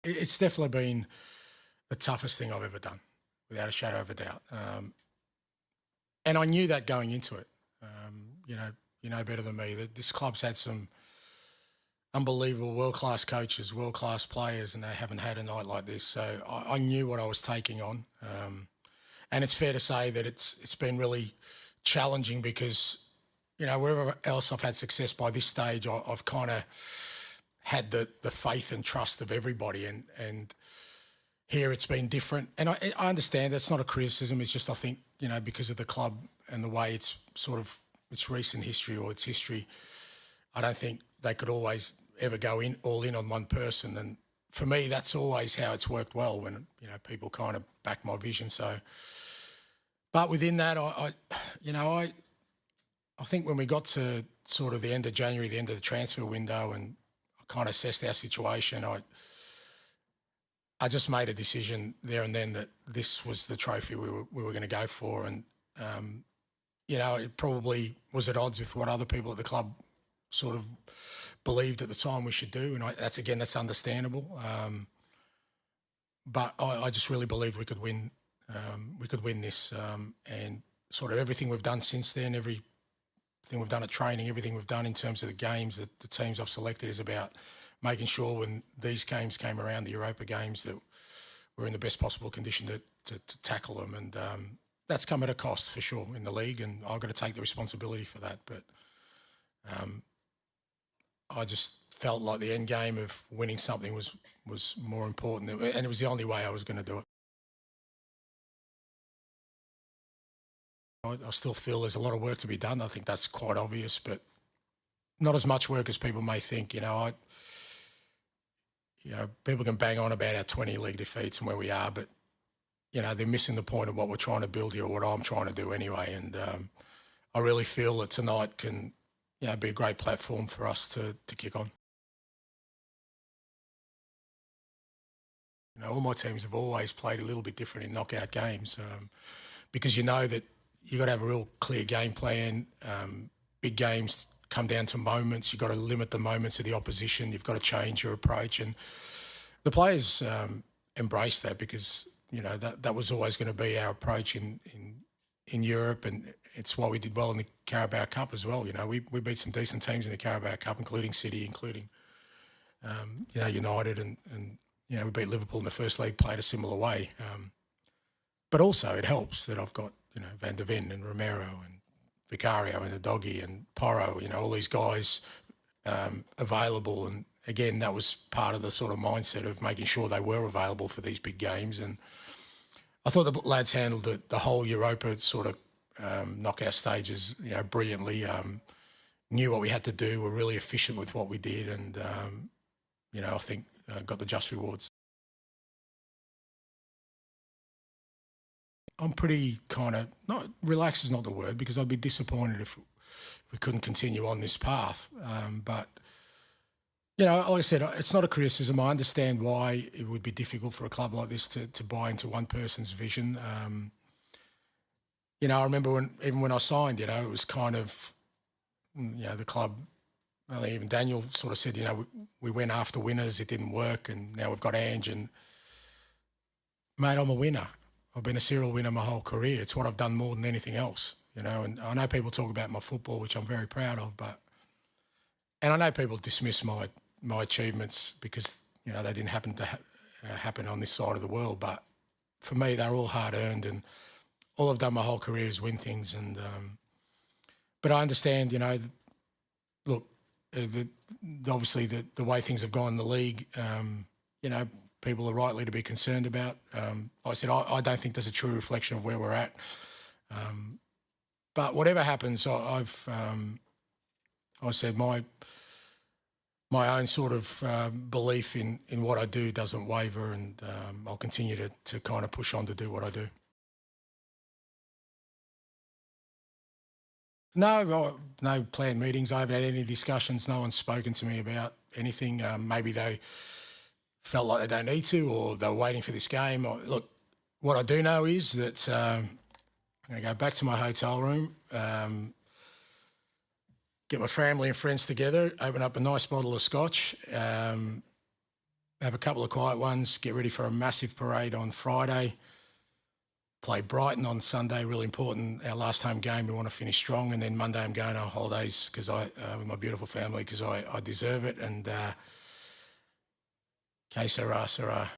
It's definitely been the toughest thing I've ever done, without a shadow of a doubt. And I knew that going into it. You know better than me that this club's had some unbelievable world-class coaches, world-class players, and they haven't had a night like this. So I knew what I was taking on. And it's fair to say that it's been really challenging because, wherever else I've had success by this stage, I've kind of had the faith and trust of everybody. And here it's been different. And I understand that's not a criticism. It's just, I think, because of the club and the way it's sort of its recent history or its history, I don't think they could always ever go all in on one person. And for me, that's always how it's worked well when, people kind of back my vision. So, but within that, I think when we got to sort of the end of January, the end of the transfer window, and I kind of assessed our situation, I just made a decision there and then that this was the trophy we were going to go for. And, it probably was at odds with what other people at the club sort of believed at the time we should do. And that's understandable. But I just really believed we could win. We could win this. And sort of everything we've done since then, everything we've done at training, everything we've done in terms of the games, the teams I've selected is about making sure when these games came around, the Europa games, that we're in the best possible condition to tackle them. And that's come at a cost for sure in the league, and I've got to take the responsibility for that. But I just felt like the end game of winning something was more important, and it was the only way I was going to do it. I still feel there's a lot of work to be done. I think that's quite obvious, but not as much work as people may think. People can bang on about our 20 league defeats and where we are, but they're missing the point of what we're trying to build here, or what I'm trying to do anyway. And I really feel that tonight can, be a great platform for us to kick on. All my teams have always played a little bit different in knockout games because that you've got to have a real clear game plan. Big games come down to moments. You've got to limit the moments of the opposition. You've got to change your approach. And the players embrace that because, that was always going to be our approach in Europe, and it's what we did well in the Carabao Cup as well. We beat some decent teams in the Carabao Cup, including City, including, United, and we beat Liverpool in the first leg playing a similar way. But also it helps that I've got, Van der Ven and Romero and Vicario and Udogie and Porro, all these guys available. And again, that was part of the sort of mindset of making sure they were available for these big games. And I thought the lads handled the whole Europa sort of knockout stages, brilliantly. Knew what we had to do. Were really efficient with what we did, and I think got the just rewards. I'm pretty kind of not relaxed is not the word, because I'd be disappointed if we couldn't continue on this path. But like I said, it's not a criticism. I understand why it would be difficult for a club like this to buy into one person's vision. I remember even when I signed, it was kind of, the club, well, even Daniel sort of said, we went after winners, it didn't work, and now we've got Ange. And, mate, I'm a winner. I've been a serial winner my whole career. It's what I've done more than anything else, and I know people talk about my football, which I'm very proud of, and I know people dismiss my achievements because, they didn't happen to happen on this side of the world. But for me, they're all hard-earned, and all I've done my whole career is win things. And but I understand, look, obviously the way things have gone in the league, people are rightly to be concerned about. Like I said, I don't think there's a true reflection of where we're at. But whatever happens, I said my own sort of belief in what I do doesn't waver, and I'll continue to kind of push on to do what I do. No planned meetings. I haven't had any discussions. No one's spoken to me about anything. Maybe they felt like they don't need to, or they were waiting for this game. Look, what I do know is that I'm going to go back to my hotel room, get my family and friends together, open up a nice bottle of scotch, and have a couple of quiet ones, get ready for a massive parade on Friday, play Brighton on Sunday, really important. Our last home game, we want to finish strong. And then Monday I'm going on holidays because with my beautiful family, because I deserve it. And que sera, sera.